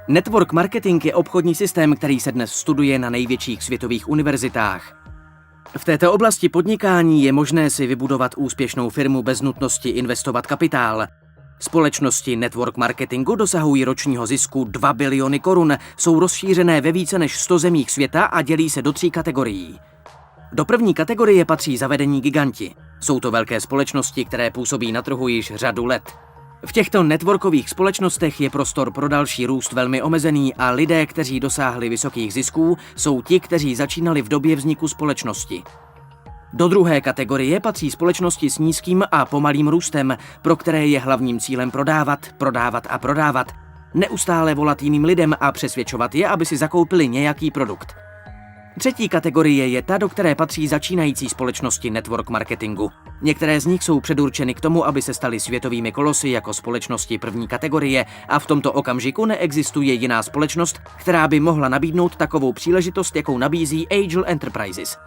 Network marketing je obchodní systém, který se dnes studuje na největších světových univerzitách. V této oblasti podnikání je možné si vybudovat úspěšnou firmu bez nutnosti investovat kapitál. Společnosti network marketingu dosahují ročního zisku 2 biliony korun, jsou rozšířené ve více než 100 zemích světa a dělí se do 3 kategorií. Do první kategorie patří zavedení giganti. Jsou to velké společnosti, které působí na trhu již řadu let. V těchto networkových společnostech je prostor pro další růst velmi omezený a lidé, kteří dosáhli vysokých zisků, jsou ti, kteří začínali v době vzniku společnosti. Do druhé kategorie patří společnosti s nízkým a pomalým růstem, pro které je hlavním cílem prodávat, neustále volat jiným lidem a přesvědčovat je, aby si zakoupili nějaký produkt. Třetí kategorie je ta, do které patří začínající společnosti network marketingu. Některé z nich jsou předurčeny k tomu, aby se staly světovými kolosy jako společnosti první kategorie a v tomto okamžiku neexistuje jiná společnost, která by mohla nabídnout takovou příležitost, jakou nabízí Angel Enterprises.